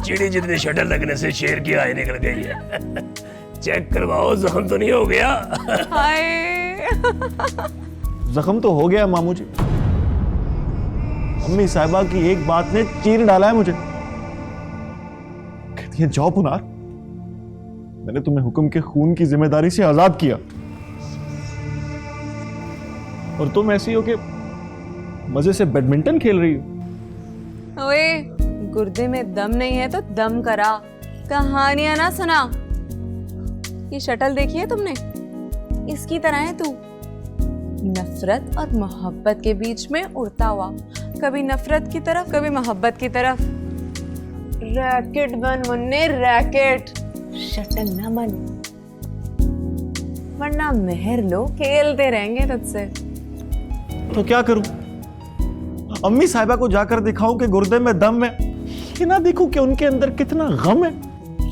चिड़ी जितनी शटल लगने से शेर की आय निकल गई है। चेक करवाओ, जख्म तो नहीं हो गया? हाय। जख्म तो हो गया मामू जी। अम्मी साहिबा की एक बात ने चीर डाला है मुझे। कहती है जाओ पुनार, मैंने तुम्हें हुक्म के खून की जिम्मेदारी से आजाद किया और तुम ऐसी हो कि मजे से बैडमिंटन खेल रही हो। ओए, गुर्दे में दम नहीं है तो दम करा, कहानियां ना सुना। ये शटल देखी है तुमने? इसकी तरह है तू, नफरत और मोहब्बत के बीच में उड़ता हुआ, कभी नफरत की तरफ कभी मोहब्बत की तरफ। रैकेट बन मुन्ने, रैकेट, शटल ना बन, वरना मेहर लो खेलते रहेंगे तुझसे। तो क्या करूं? अम्मी साहिबा को जाकर दिखाऊं कि गुर्दे में दम है, ये ना देखूं कि उनके अंदर कितना गम है?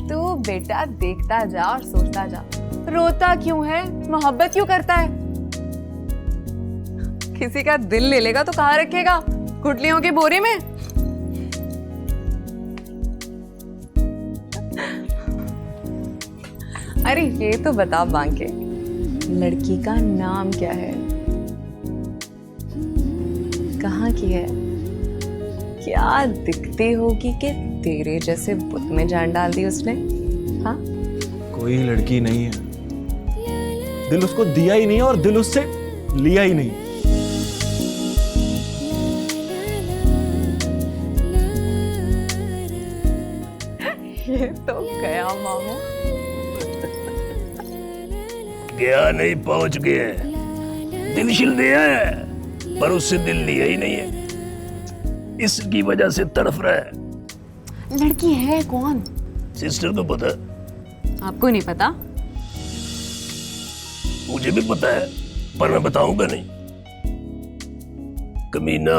तू बेटा देखता जा और सोचता जा, रोता क्यों है, मोहब्बत क्यों करता है? किसी का दिल ले लेगा तो कहाँ रखेगा? गुठलियों की बोरी में? अरे ये तो बता बांके, लड़की का नाम क्या है, कहाँ की है, क्या दिखती होगी कि तेरे जैसे बुत में जान डाल दी उसने? हाँ, कोई लड़की नहीं है, दिल उसको दिया ही नहीं और दिल उससे लिया ही नहीं। ये तो गया मामू। गया नहीं, पहुंच गए। दिल शिल दिया है पर उससे दिल लिया ही नहीं है, इसकी वजह से तड़फ रहा है। लड़की है कौन? सिस्टर को पता है, आपको नहीं पता? मुझे भी पता है पर मैं बताऊंगा नहीं। कमीना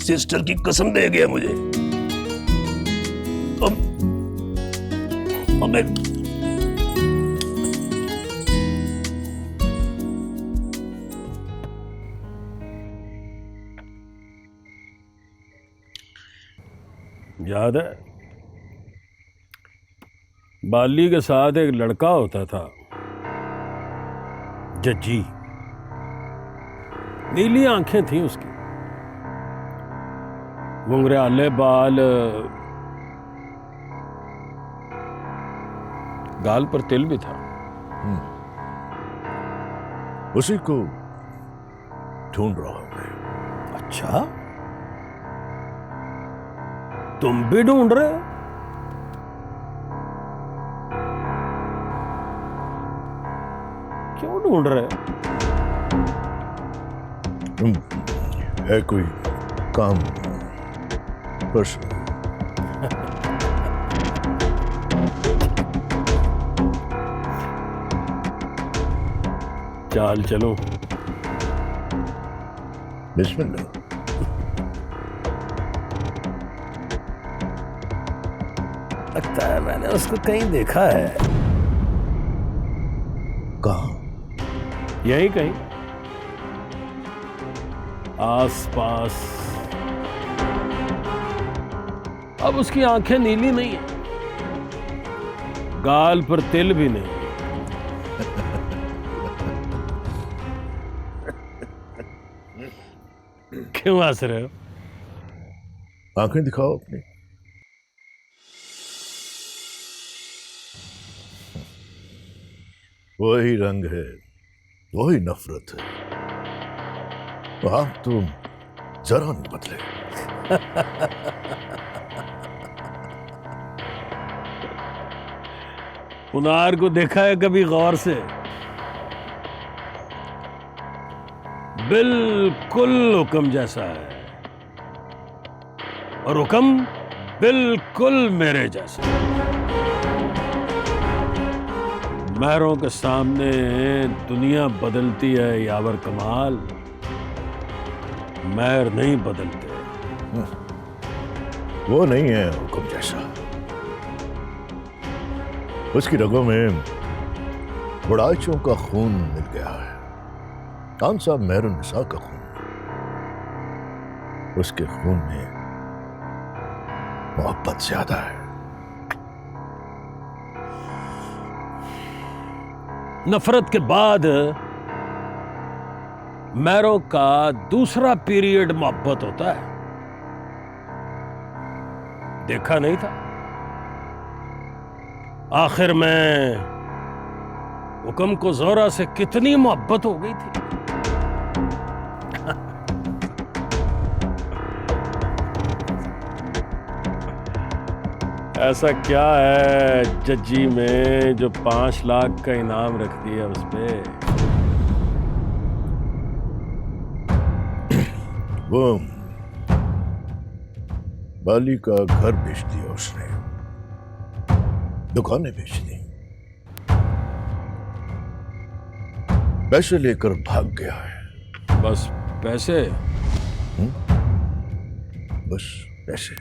सिस्टर की कसम दे गया मुझे। अब मैं याद है, बाली के साथ एक लड़का होता था, जज्जी। नीली आंखें थीं उसकी, घुंघराले बाल, गाल पर तिल भी था। उसी को ढूंढ रहा हूं मैं। अच्छा, तुम भी ढूंढ रहे हो? क्यों ढूंढ रहे हो? है कोई काम पर्सन? चाल चलो। बिस्मिल्लाह। लगता है मैंने उसको कहीं देखा है। कहाँ? यहीं कहीं आस पास। अब उसकी आंखें नीली नहीं है, गाल पर तिल भी नहीं। क्यों हंस रहे हो? आंखें दिखाओ अपनी। वही रंग है, वही नफरत है। तो आप तुम जरा नहीं बदले। पुनार को देखा है कभी गौर से? बिल्कुल हुक्म जैसा है, और हुक्म बिल्कुल मेरे जैसा। महरों के सामने दुनिया बदलती है यावर कमाल, महर नहीं बदलते। वो नहीं है हुक्म जैसा। उसकी रगों में बुढ़ाइयों का खून मिल गया है। कौन सा मेहरुन्निसा का खून। उसके खून में मोहब्बत ज्यादा है। नफरत के बाद मैरो का दूसरा पीरियड मोहब्बत होता है। देखा नहीं था? आखिर में हुक्म को जोरा से कितनी मोहब्बत हो गई थी। ऐसा क्या है जज्जी में जो 5 लाख का इनाम रख दिया उस पे? वो बाली का घर बेच दिया उसने, दुकानें बेच दी, पैसे लेकर भाग गया है। बस पैसे? बस पैसे।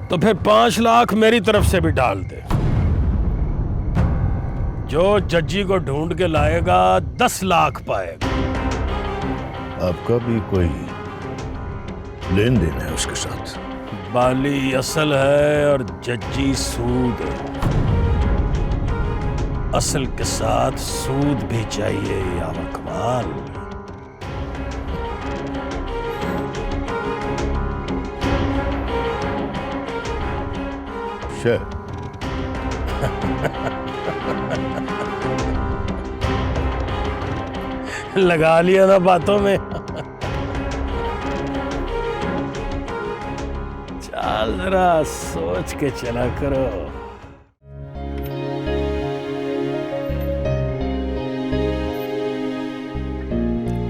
तो फिर 5 लाख मेरी तरफ से भी डाल दे। जो जज्जी को ढूंढ के लाएगा 10 लाख पाएगा। आपका भी कोई लेन देन है उसके साथ? बाली असल है और जज्जी सूद है। असल के साथ सूद भी चाहिए या कमाल। शायद। लगा लिया ना बातों में। चल जरा सोच के चला करो।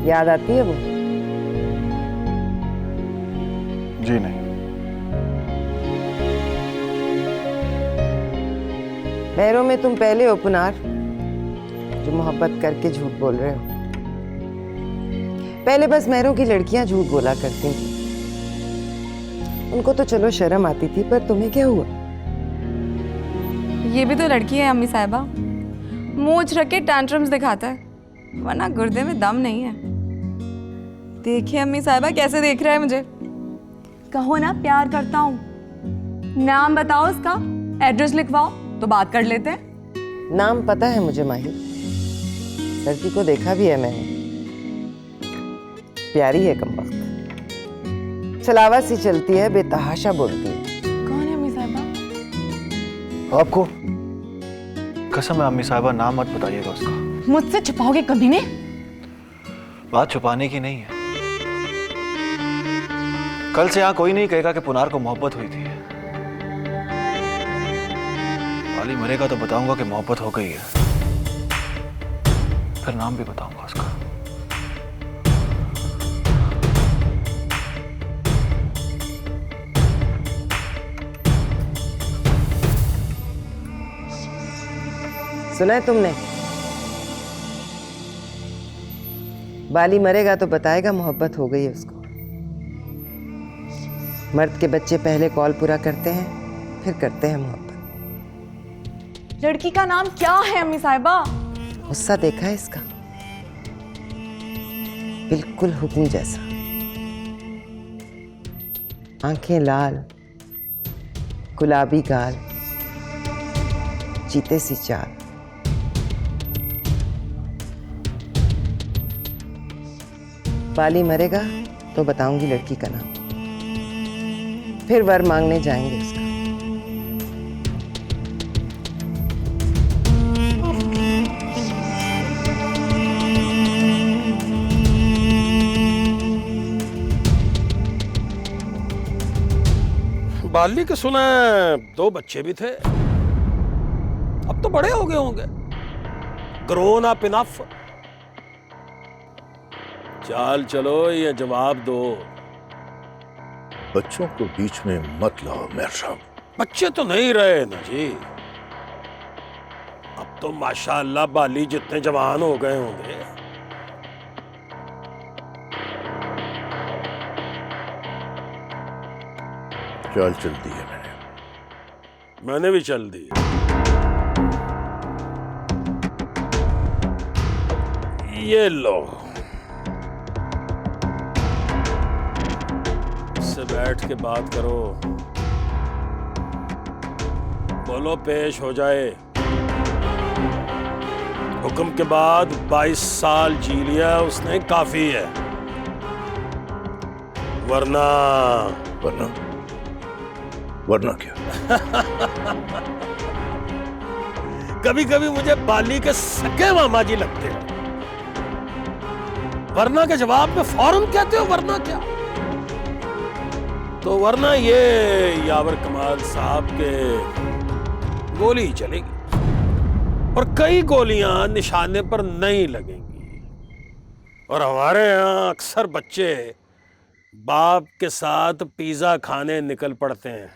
याद आती है वो? जी नहीं। महरों में तुम पहले हो पुनार जो मोहब्बत करके झूठ बोल रहे हो। पहले बस महरों की लड़कियां झूठ बोला करती थी, उनको तो चलो शर्म आती थी, पर तुम्हें क्या हुआ? ये भी तो लड़की है अम्मी साहिबा, मूंछ रख के टैंट्रम्स दिखाता है, वरना गुर्दे में दम नहीं है। देखिए अम्मी साहिबा कैसे देख रहा है मुझे। कहो ना प्यार करता हूँ, नाम बताओ उसका, एड्रेस लिखवाओ तो बात कर लेते हैं। नाम पता है मुझे माहिर, लड़की को देखा भी है मैंने, प्यारी है कमबख्त, छलावा सी चलती है, बेतहाशा बोलती है। कौन है अम्मी साहिबा? आपको कसम है अम्मी साहिबा, नाम मत बताइएगा उसका। मुझसे छुपाओगे कभी ने? बात छुपाने की नहीं है। कल से यहाँ कोई नहीं कहेगा कि पुनार को मोहब्बत हुई थी। वाली मरेगा तो बताऊंगा कि मोहब्बत हो गई है, फिर नाम भी बताऊंगा उसका। सुना है तुमने? बाली मरेगा तो बताएगा मोहब्बत हो गई है उसको। मर्द के बच्चे पहले कॉल पूरा करते हैं, फिर करते हैं मोहब्बत। लड़की का नाम क्या है अम्मी साहिबा? गुस्सा देखा है इसका, बिल्कुल हुक्म जैसा, आंखें लाल, गुलाबी गाल, चीते सी चाल। बाली मरेगा तो बताऊंगी लड़की का नाम, फिर वर मांगने जाएंगे उसका। बाली के सुना 2 बच्चे भी थे, अब तो बड़े हो गए होंगे। Grown up enough. चाल चलो ये जवाब दो। बच्चों को बीच में मत लाओ मेयर साहब। बच्चे तो नहीं रहे ना जी, अब तो माशाअल्लाह बाली जितने जवान हो गए होंगे। चाल चल दी है मैंने भी चल दी। ये लो, बैठ के बात करो। बोलो पेश हो जाए। हुक्म के बाद 22 साल जी लिया उसने, काफी है। वरना वरना वरना क्या? कभी कभी मुझे बाली के सगे मामा जी लगते हैं। वरना के जवाब में फौरन कहते हो वरना क्या? तो वरना ये यावर कमाल साहब के गोली ही चलेगी, और कई गोलियां निशाने पर नहीं लगेंगी। और हमारे यहाँ अक्सर बच्चे बाप के साथ पिज्जा खाने निकल पड़ते हैं।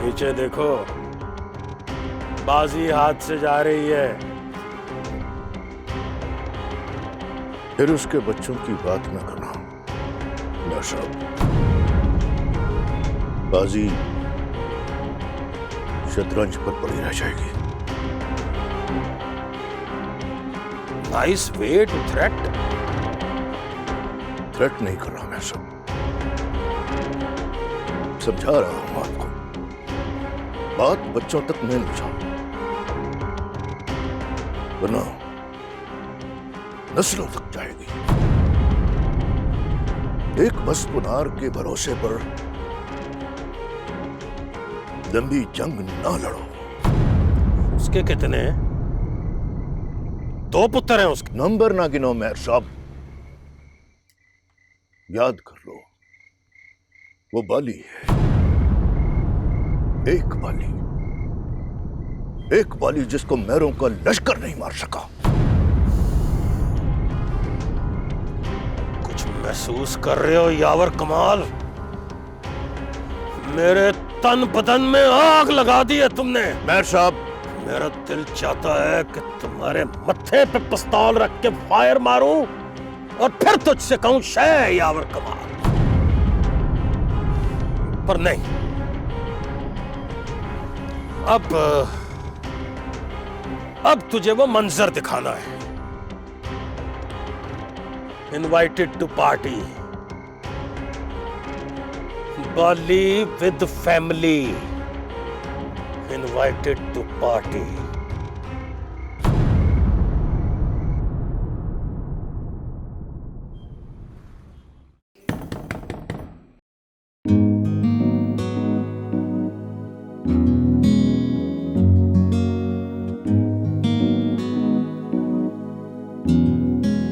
नीचे देखो, बाजी हाथ से जा रही है। फिर उसके बच्चों की बात न करना ना साहब। बाजी शतरंज पर पड़ी रह जाएगी। Nice way to threat. Threat नहीं कर रहा मैं सब, समझा रहा हूं आपको। बात बच्चों तक नहीं पहुंचा, वरना नस्लों तक जाएगी। एक बस पुनार के भरोसे पर लंबी जंग ना लड़ो। उसके कितने हैं? 2 पुत्र हैं उसके। नंबर ना गिनो मेयर साहब, याद कर लो, वो बाली है। एक बाली जिसको मेरों का लश्कर नहीं मार सका। कुछ महसूस कर रहे हो यावर कमाल? मेरे तन बदन में आग लगा दी है तुमने। मेयर साहब, मेरा दिल चाहता है कि तुम्हारे मत्थे पे पिस्तौल रख के फायर मारूं और फिर तुझसे कहूं शय यावर कमाल, पर नहीं। अब तुझे वो मंजर दिखाना है। Invited to party, Bali with family, invited to party.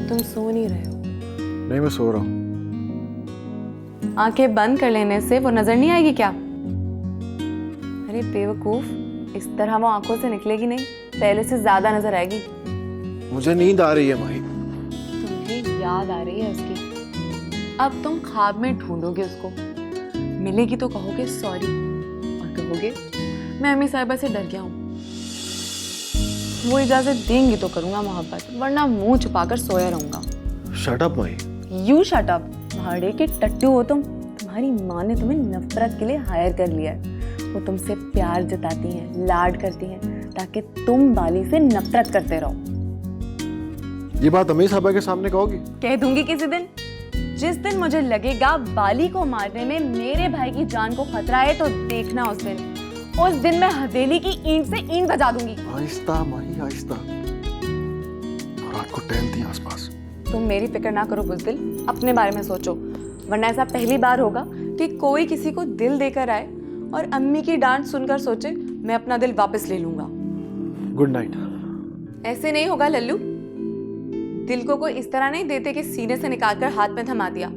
तुम सो नहीं रहे हो? नहीं, मैं सो रहा हूँ। आंखें बंद कर लेने से वो नजर नहीं आएगी क्या? अरे बेवकूफ, इस तरह वो आंखों से निकलेगी नहीं, पहले से ज्यादा नजर आएगी। मुझे नींद आ रही है माही। तुम्हें याद आ रही है उसकी। अब तुम ख्वाब में ढूंढोगे उसको, मिलेगी तो कहोगे सॉरी, और कहोगे मैं अम्मी साहिबा से डर गया हूँ। वो इजाजत देंगी तो करूंगा मोहब्बत, वरना मुंह छुपाकर सोया रहूंगा। Shut up Mahi. You shut up. भाड़े के टट्टू हो तुम। तुम्हारी माँ ने तुम्हें नफरत के लिए हायर कर लिया है। वो तुमसे प्यार जताती हैं, लाड करती हैं, ताकि तुम बाली से नफरत करते रहो। ये बात अमीर साहबा के सामने कहोगी? कह दूंगी किसी दिन। जिस दिन मुझे लगेगा बाली को मारने में मेरे भाई की जान को खतरा है, तो देखना उस दिन मैं हथेली की ईंट से ईंट बजा दूंगी। आहिस्ता माही, आहिस्ता। रात को टहलती आसपास। तुम मेरी फिक्र ना करो बुज़दिल, अपने बारे में सोचो, वरना ऐसा पहली बार होगा कि कोई किसी को दिल देकर आए और अम्मी की डांट सुनकर सोचे मैं अपना दिल वापस ले लूंगा। Good night. ऐसे नहीं होगा लल्लू। दिल को कोई इस तरह नहीं देते कि सीने से निकालकर हाथ में थमा दिया,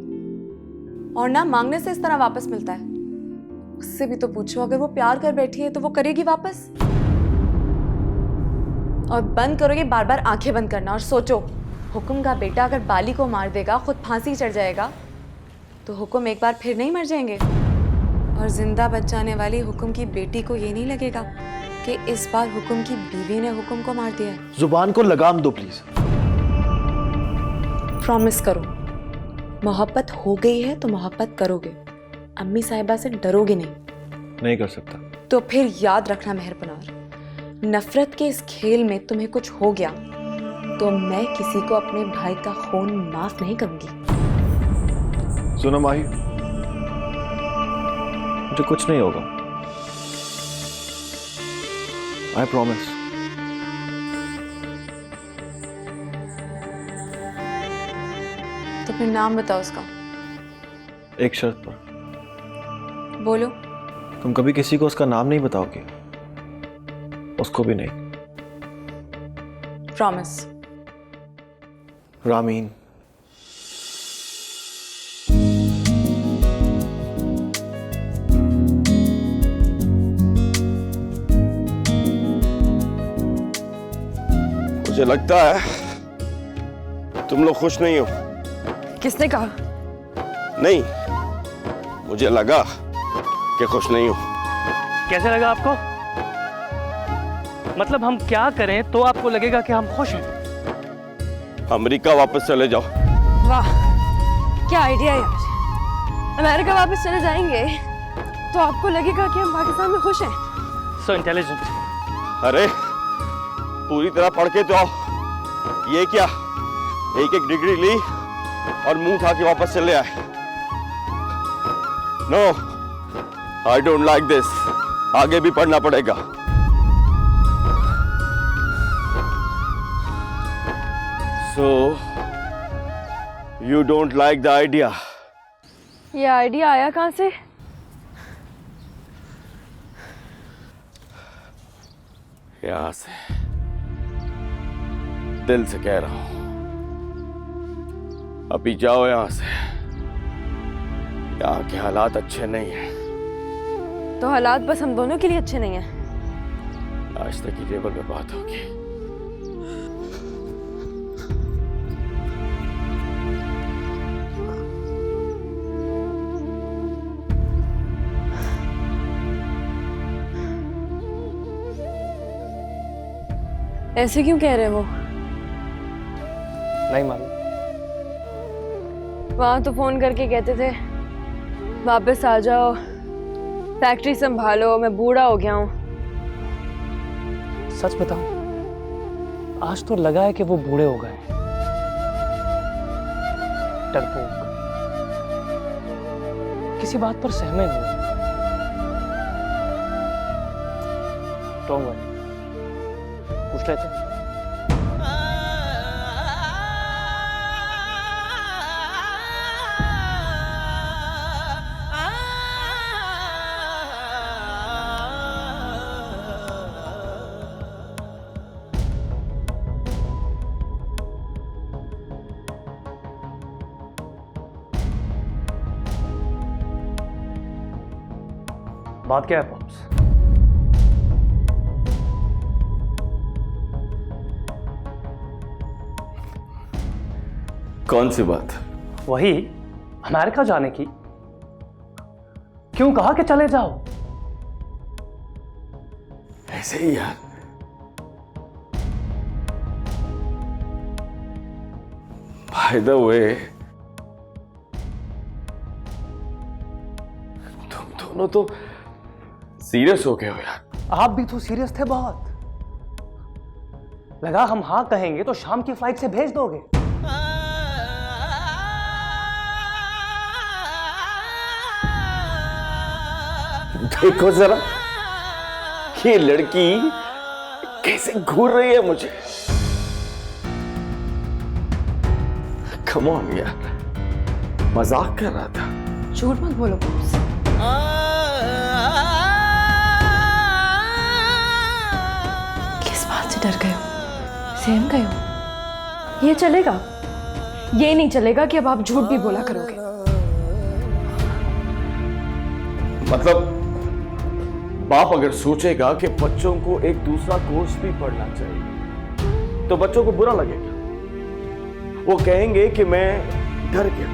और ना मांगने से इस तरह वापस मिलता है। उससे भी तो पूछो, अगर वो प्यार कर बैठी है तो वो करेगी वापस। और बंद करोगे बार बार आंखें बंद करना, और सोचो, हुक्म का बेटा अगर बाली को मार देगा, खुद फांसी चढ़ जाएगा, तो हुक्म एक बार फिर नहीं मर जाएंगे। और जिंदा बच जाने वाली हुक्म की बेटी को ये नहीं लगेगा कि इस बार हुक्म की बीवी ने हुक्म को मार दिया है। जुबान को लगाम दो प्लीज। प्रॉमिस करो, मोहब्बत हो गई है तो मोहब्बत करोगे, अम्मी साहिबा से डरोगे नहीं। नहीं कर सकता। तो फिर याद रखना मेहरपनार, नफरत के इस खेल में तुम्हें कुछ हो गया तो मैं किसी को अपने भाई का खून माफ नहीं करूंगी। सुनो माही, मुझे कुछ नहीं होगा, आई प्रॉमिस। तो फिर नाम बताओ उसका। एक शर्त पर, बोलो। तुम कभी किसी को उसका नाम नहीं बताओगे, उसको भी नहीं। प्रॉमिस। रामीन। मुझे लगता है तुम लोग खुश नहीं हो। किसने कहा? नहीं, मुझे लगा कि खुश नहीं हो। कैसे लगा आपको? मतलब हम क्या करें तो आपको लगेगा कि हम खुश हैं? अमेरिका वापस चले जाओ। वाह, क्या आइडिया यार। अमेरिका वापस चले जाएंगे तो आपको लगेगा कि हम पाकिस्तान में खुश हैं। So intelligent. अरे पूरी तरह पढ़ के तो आओ। ये क्या, एक एक डिग्री ली और मुंह उठा के वापस चले आए। No, I don't like this. आगे भी पढ़ना पड़ेगा। So, you don't like the idea? ये आइडिया आया कहाँ से? यहां से, दिल से कह रहा हूं, अभी जाओ यहां से। यहाँ के हालात अच्छे नहीं हैं। तो हालात बस हम दोनों के लिए अच्छे नहीं हैं। नाश्ते की टेबल पे बात होगी। ऐसे क्यों कह रहे हो? नहीं मालूम। वहां तो फोन करके कहते थे वापस आ जाओ, फैक्ट्री संभालो, मैं बूढ़ा हो गया हूँ। सच बताऊं, आज तो लगा है कि वो बूढ़े हो गए। डरपोक, किसी बात पर सहमे हुए। डोंट वरी, पूछ रहे थे। बात क्या है पॉप्स? कौन सी बात? वही अमेरिका जाने की। क्यों कहा कि चले जाओ? ऐसे ही यार। बाय द वे, तुम दोनों तो सीरियस हो गए हो यार। आप भी तो सीरियस थे बहुत। लगा हम हाँ कहेंगे तो शाम की फ्लाइट से भेज दोगे। देखो जरा, ये लड़की कैसे घूर रही है मुझे। कम ऑन यार, मजाक कर रहा था। झूठ मत बोलो पॉप्स। किस बात से डर गए हो? सहम गए हो? ये चलेगा? ये नहीं चलेगा कि अब आप झूठ भी बोला करोगे। मतलब बाप अगर सोचेगा कि बच्चों को एक दूसरा कोर्स भी पढ़ना चाहिए तो बच्चों को बुरा लगेगा। वो कहेंगे कि मैं डर गया।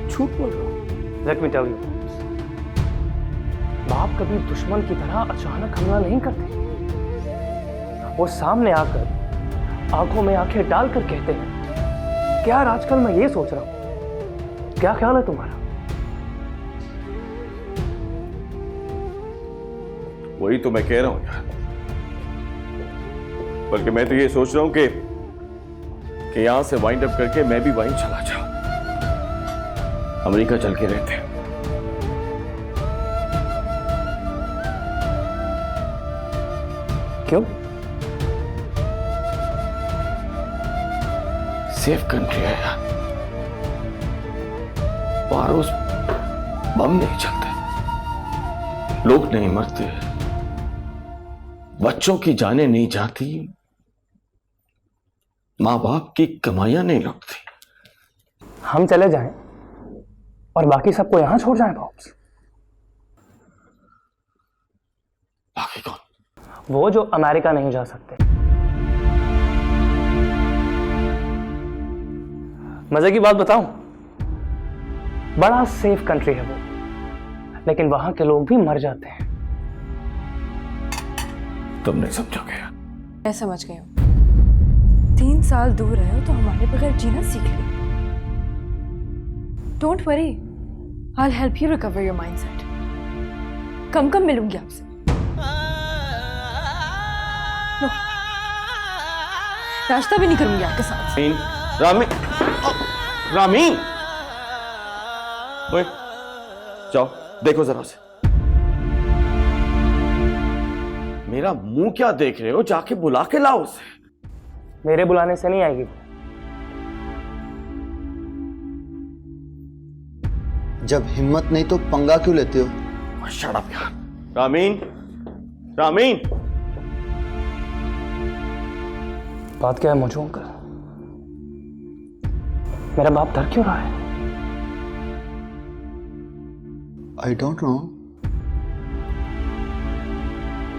झूठ बोल रहा हूं। लेट मी टेल यू, बाप कभी दुश्मन की तरह अचानक हमला नहीं करते। वो सामने आकर आंखों में आंखें डालकर कहते हैं कि यार आजकल मैं ये सोच रहा हूं, क्या ख्याल है तुम्हारा? वही तो मैं कह रहा हूं यार। बल्कि मैं तो ये सोच रहा हूं कि यहां से वाइंड अप करके मैं भी वहीं चला जाऊं, अमेरिका चल के रहते हैं। क्यों? सेफ कंट्री है यार, वहां रोज बम नहीं चलते, लोग नहीं मरते, बच्चों की जानें नहीं जाती, मां बाप की कमाइयां नहीं लुटती। हम चले जाएं और बाकी सबको यहां छोड़ जाएं बॉब्स? बाकी कौन? वो जो अमेरिका नहीं जा सकते। मजे की बात बताऊं, बड़ा सेफ कंट्री है वो, लेकिन वहां के लोग भी मर जाते हैं। तुम नहीं समझोगे यार। मैं समझ गई हूँ। 3 साल दूर रहे हो तो हमारे बगैर जीना सीख लिया। Don't worry, I will help you recover your mindset. कम कम मिलूंगी आपसे। नो, नाश्ता भी नहीं करूंगी आपके साथ। रामीन, रामीन, ओए, जाओ देखो जरा से। मेरा मुंह क्या देख रहे हो? जाके बुला के लाओ उसे। मेरे बुलाने से नहीं आएगी वो। जब हिम्मत नहीं तो पंगा क्यों लेते हो? शट अप यार। रामीन, रामीन, बात क्या है मोजू अंकल? मेरा बाप डर क्यों रहा है? I don't know.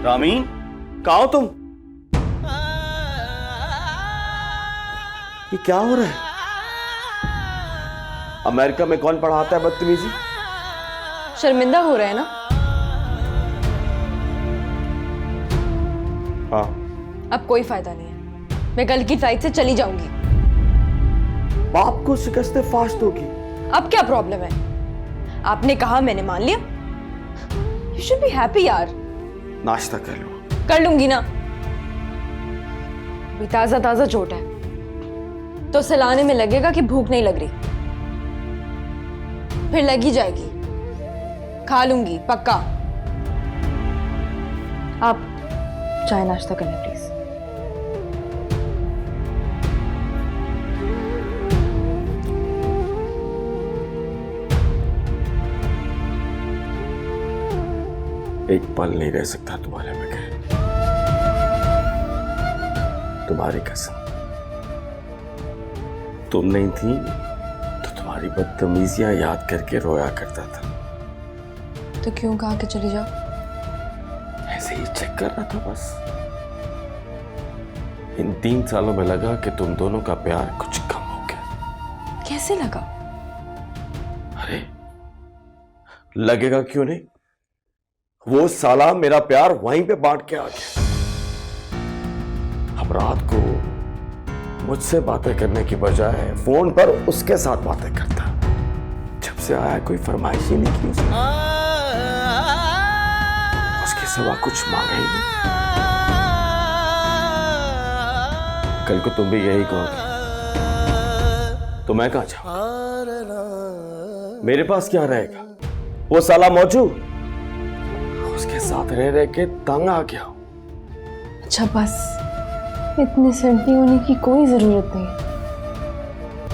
रामीन, कहाँ हो तुम? ये क्या हो रहा है? अमेरिका में कौन पढ़ाता है बदतमीजी? शर्मिंदा हो रहे हैं ना? हाँ। अब कोई फायदा नहीं है, मैं कल की फ्लाइट से चली जाऊंगी। बाप को शिकस्त फास्ट होगी। अब क्या प्रॉब्लम है? आपने कहा, मैंने मान लिया। यू शुड बी हैप्पी यार। नाश्ता कर लो। कर लूंगी ना, अभी ताजा ताजा चोट है तो सिलाने में लगेगा कि भूख नहीं लग रही, फिर लगी जाएगी। खा लूंगी पक्का। आप चाय नाश्ता कर लें प्लीज। एक पल नहीं रह सकता तुम्हारे बगैर, तुम्हारी कसम। तुम नहीं थी तो तुम्हारी बदतमीजियां याद करके रोया करता था। तो क्यों कहा कि चली जाओ? ऐसे ही चेक कर रहा था बस। इन 3 सालों में लगा कि तुम दोनों का प्यार कुछ कम हो गया। कैसे लगा? अरे लगेगा क्यों नहीं, वो साला मेरा प्यार वहीं पे बांट के आ गया। अब रात को मुझसे बातें करने की बजाय फोन पर उसके साथ बातें करता। जब से आया कोई फरमाइश ही नहीं की उसने, उसके सिवा कुछ मांगा ही नहीं। कल को तुम भी यही कहोगे तो मैं कहां जाऊं? मेरे पास क्या रहेगा? वो साला मौजू, उसके साथ रह रह के तंग आ गया। अच्छा बस, इतने सेंटी होने की कोई जरूरत नहीं है।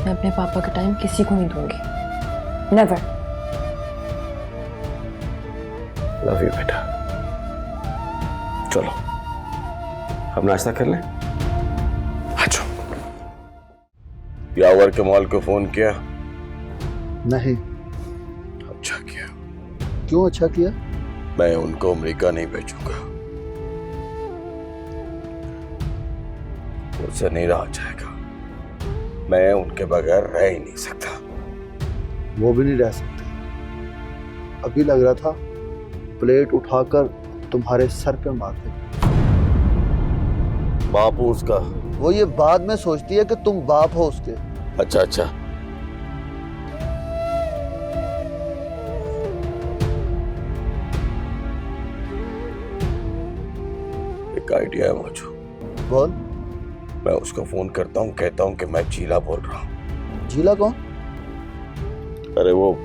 मैं अपने पापा का टाइम किसी को नहीं दूंगी। नेवर। लव यू बेटा। चलो हम नाश्ता कर लें। अच्छा, यावर के मॉल को फोन किया? नहीं। अच्छा किया। क्यों अच्छा किया? मैं उनको अमेरिका नहीं भेजूंगा, मुझसे नहीं रहा जाएगा। मैं उनके बगैर रह ही नहीं सकता। वो भी नहीं रह सकते। अभी लग रहा था प्लेट उठाकर तुम्हारे सर पे मार दे। बाप हूं उसका। वो ये बाद में सोचती है कि तुम बाप हो उसके। अच्छा अच्छा, आइडिया है मुझे। बोल। मैं उसको फोन करता हूँ, कहता हूँ कि मैं जीला बोल रहा हूँ। जीला कौन? अरे वो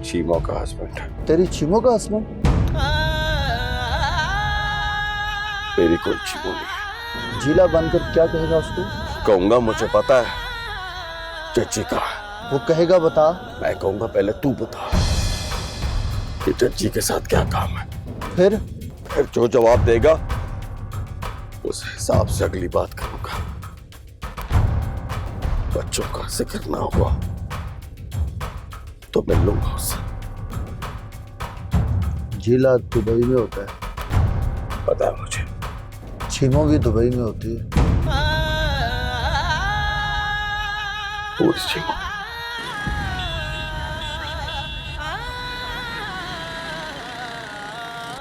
चीमो का हस्बैंड है। तेरी चीमो का हस्बैंड? मेरी कोई चीमो नहीं। जीला बनकर क्या कहेगा उसको? कहूंगा मुझे पता है चची का। वो कहेगा बता। मैं कहूंगा पहले तू बता कि चची के साथ क्या काम है। फिर जो जवाब देगा उस हिसाब से अगली बात करूंगा। बच्चों का जिक्र ना हुआ तो मिल लूंगा उससे। जीला दुबई में होता है। पता है मुझे। चीमो भी दुबई में होती है। चीमो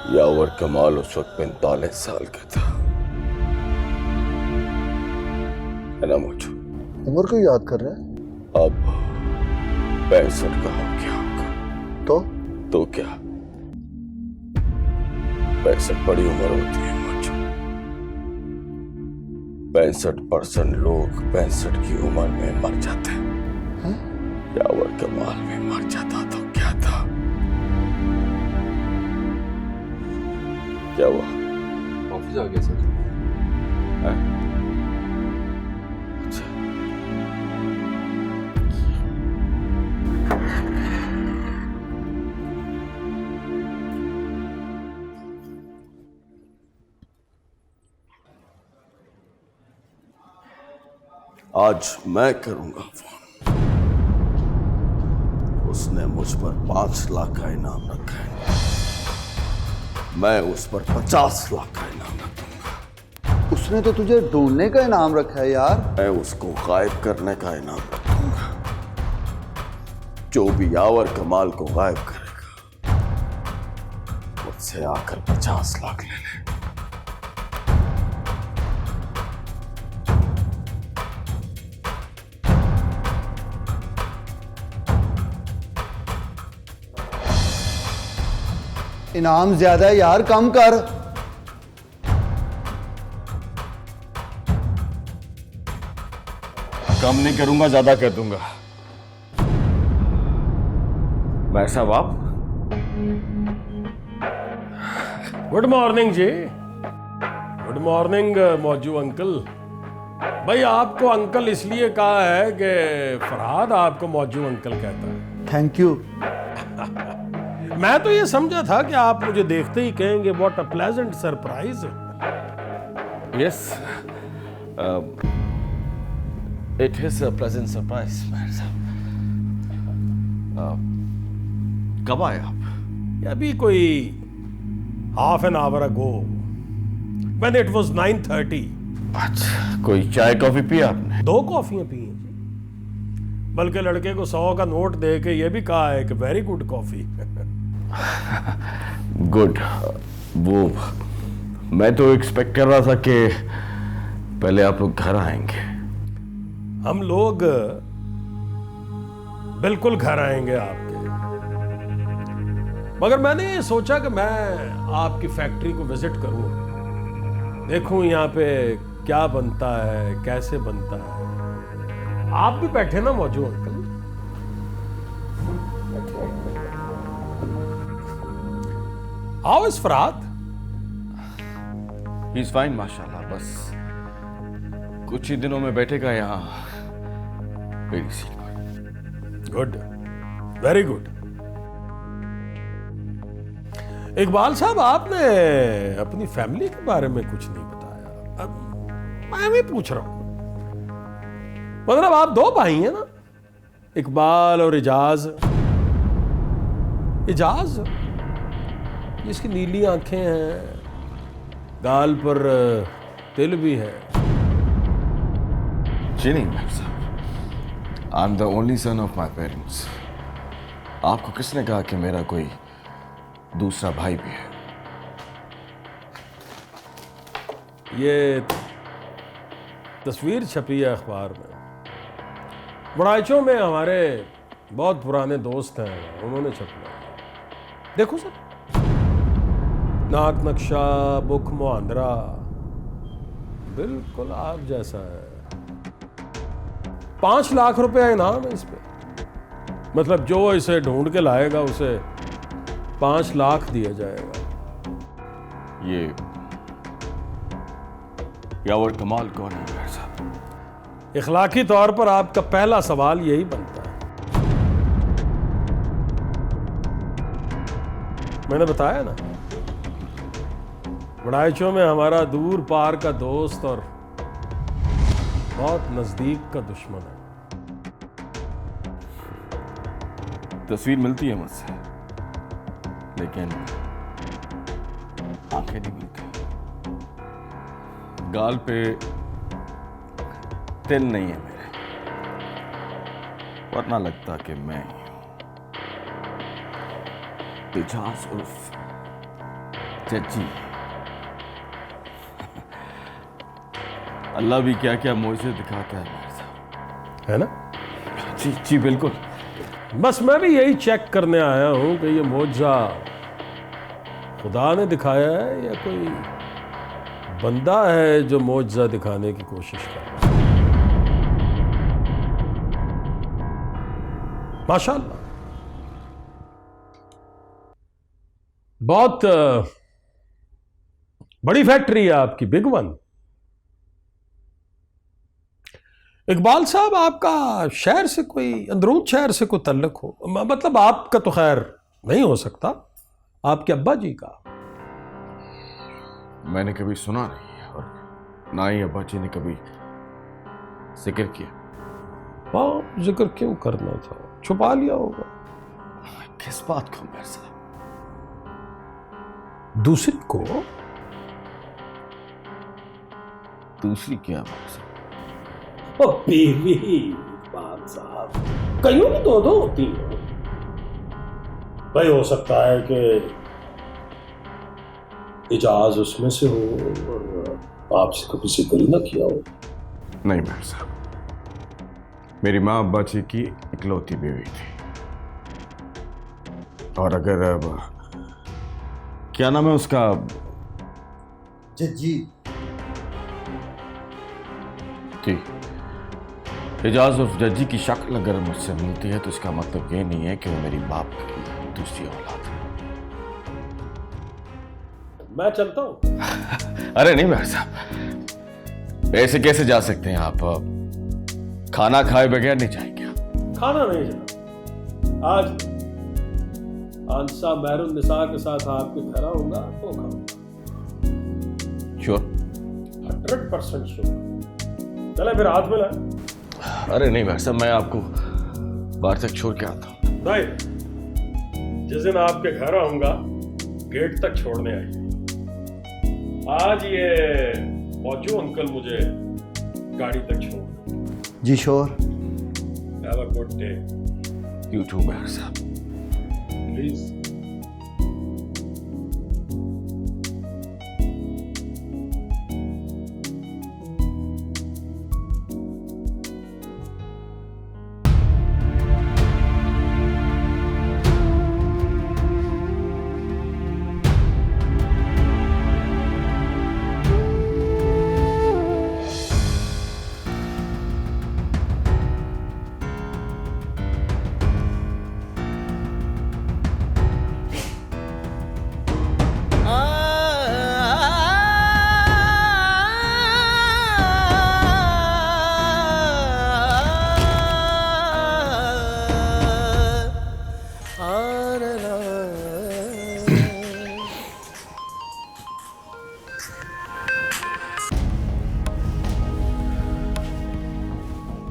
यावर कमाल उस वक्त 45 साल का था, है ना मुझे? उम्र को याद कर रहा है? अब 65 का हो गया होगा। तो क्या 65 बड़ी उम्र होती है मुझे। 65% लोग 65 की उम्र में मर जाते हैं। यावर कमाल में मर जाता तो क्या था? क्या हुआ? ऑफिस आ गया सर। अच्छा। आज मैं करूंगा फोन। उसने मुझ पर 5 लाख का इनाम रखा है, मैं उस पर 50 लाख का इनाम रखूंगा। उसने तो तुझे ढूंढने का इनाम रखा है यार। मैं उसको गायब करने का इनाम रखूंगा। जो भी यावर कमाल को गायब करेगा मुझसे आकर 50 लाख ले ले। इनाम ज्यादा है यार, कम कर। कम नहीं करूंगा, ज्यादा कर दूंगा। भाई साहब आप। गुड मॉर्निंग जी। गुड मॉर्निंग मौजू अंकल। भाई आपको अंकल इसलिए कहा है कि फरहाद आपको मौजू अंकल कहता है। Thank you. मैं तो ये समझा था कि आप मुझे देखते ही कहेंगे what a pleasant surprise. Yes, it is a pleasant surprise. कब आए आप? अभी कोई half an hour ago when it was 9:30। अच्छा, कोई चाय कॉफी पिया आपने? 2 कॉफियां पी हैं, बल्कि लड़के को 100 का नोट दे के ये भी कहा है कि वेरी गुड कॉफी। गुड। वो मैं तो एक्सपेक्ट कर रहा था कि पहले आप लोग घर आएंगे। हम लोग बिल्कुल घर आएंगे आपके, मगर मैंने ये सोचा कि मैं आपकी फैक्ट्री को विजिट करूं, देखूं यहाँ पे क्या बनता है, कैसे बनता है। आप भी बैठे ना मौजू uncle. How is Farhad? He is fine माशाल्लाह। बस कुछ ही दिनों में बैठेगा यहाँ मेरी सीट पर। Good, very good. इकबाल साहब, आपने अपनी फैमिली के बारे में कुछ नहीं बताया। अब मैं भी पूछ रहा हूं, मतलब आप 2 भाई हैं ना, इकबाल और इजाज। इजाज जिसकी नीली आंखें हैं, गाल पर तिल भी है। जी नहीं मैम साहब, I am the only son of my parents. आपको किसने कहा कि मेरा कोई दूसरा भाई भी है? ये तस्वीर छपी है अखबार में। बड़ाइचों में हमारे बहुत पुराने दोस्त हैं, उन्होंने छपवाई। देखो सर, नाक नक्शा, मुख मुहांदरा बिल्कुल आप जैसा है। 5 लाख रुपया इनाम है इस पे। मतलब जो इसे ढूंढ के लाएगा उसे 5 लाख दिया जाएगा। ये यावर कमाल कौन है मेरे साहब? इखलाकी तौर पर आपका पहला सवाल यही बनता है। मैंने बताया ना, बड़ाइचों में हमारा दूर पार का दोस्त और बहुत नजदीक का दुश्मन है। तस्वीर मिलती है मुझसे, लेकिन आंखें नहीं मिलती। गाल पे तिल नहीं है मेरे, वरना लगता कि मैं ही हूं। एजाज उर्फ चची। अल्लाह भी क्या क्या मुझे दिखाता है मेरे साथ, है ना? जी जी बिल्कुल। बस मैं भी यही चेक करने आया हूं कि ये मौजज़ा खुदा ने दिखाया है या कोई बंदा है जो मौजज़ा दिखाने की कोशिश कर रहा है। माशाअल्लाह, बहुत बड़ी फैक्ट्री है आपकी, बिग वन। इकबाल साहब, आपका शहर से कोई, अंदरून शहर से कोई तल्लुक हो? मतलब आपका तो खैर नहीं हो सकता, आपके अब्बा जी का। मैंने कभी सुना नहीं है और ना ही अब्बा जी ने कभी जिक्र किया। हाँ, जिक्र क्यों करना था, छुपा लिया होगा। किस बात को मेरे साहब? दूसरी को? दूसरी क्या मेरे साहब? बीवी इकबाल साहब, कईयों की दो होती है भाई। हो सकता है कि इजाज उसमें से हो और आपसे कभी जिक्र ही ना किया हो। नहीं मेरे साहब, मेरी माँ अब्बा जी की इकलौती बेटी थी। और अगर अब क्या नाम है उसका? जी एजाज उर्फ जज्जी की शक्ल अगर मुझसे मिलती है तो इसका मतलब ये नहीं है कि वो मेरी बाप की दूसरी औलाद है। मैं चलता हूं। अरे नहीं मेरे साहब, ऐसे कैसे जा सकते हैं आप? खाना खाए बगैर नहीं जाएंगे आप? खाना नहीं जाना। आज आंसा महरुन निसा के साथ आपके घर आऊंगा तो खाऊंगा। श्योर? 100% श्योर। चले फिर, हाथ मिला। अरे नहीं भाई साहब, मैं आपको बाहर तक छोड़ के आता हूँ। नहीं, जिस दिन आपके घर आऊंगा गेट तक छोड़ने आइए। आज ये फौजू अंकल मुझे गाड़ी तक छोड़ दो। जी sure. Have a good day. You too Mehar साहब। Please.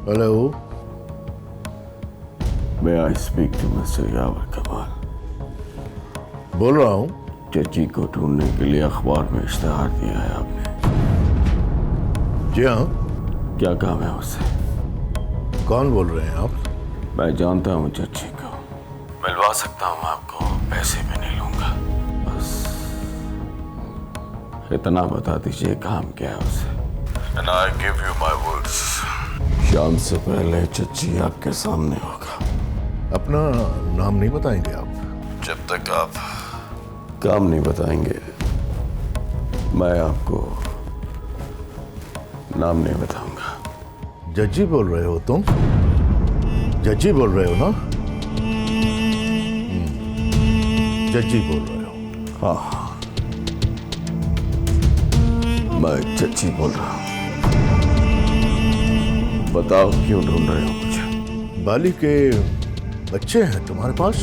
Hello, May I speak to Mr. Yawar Kamal? बोल रहा हूँ। चची को ढूंढने के लिए अखबार में इश्तेहार दिया है आपने? जी हाँ। क्या काम है उससे? कौन बोल रहे हैं आप? मैं जानता हूँ चची को, मिलवा सकता हूँ आपको, पैसे भी नहीं लूंगा। बस इतना बता दीजिए काम क्या है उसे। And I give you my words. शाम से पहले चची आपके सामने होगा। अपना नाम नहीं बताएंगे आप? जब तक आप काम नहीं बताएंगे मैं आपको नाम नहीं बताऊंगा। जज्जी बोल रहे हो तुम? जज्जी बोल रहे हो ना? जज्जी बोल रहे हो? हाँ, मैं जज्जी बोल रहा हूं। बताओ क्यों ढूंढ रहे हो मुझे? बाली के बच्चे हैं तुम्हारे पास?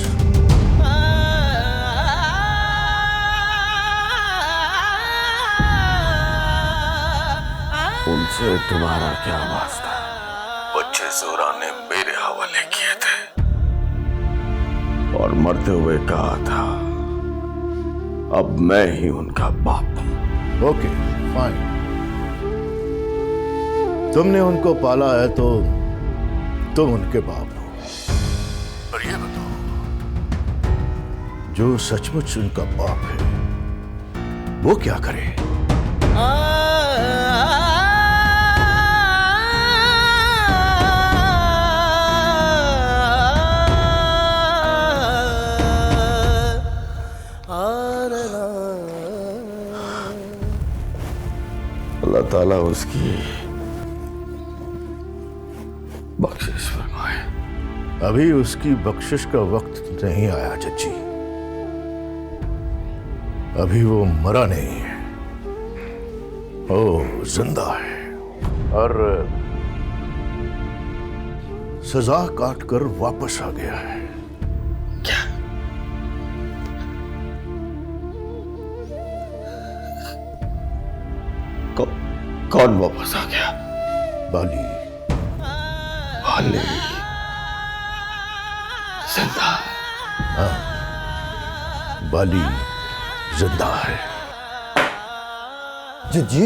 उनसे तुम्हारा क्या वास्ता? बच्चे जोरा ने मेरे हवाले किए थे और मरते हुए कहा था अब मैं ही उनका बाप हूं। ओके फाइन, तुमने उनको पाला है तो तुम उनके बाप हो। पर ये बताओ, जो सचमुच उनका बाप है वो क्या करे? अल्लाह ताला उसकी बख्शिश फरमाए। अभी उसकी बख्शिश का वक्त नहीं आया जज्जी। अभी वो मरा नहीं है, ओ जिंदा है और सजा काट कर वापस आ गया है। कौन वापस आ गया? बाली। बाली जिंदा है? हाँ, बाली जिंदा है। जी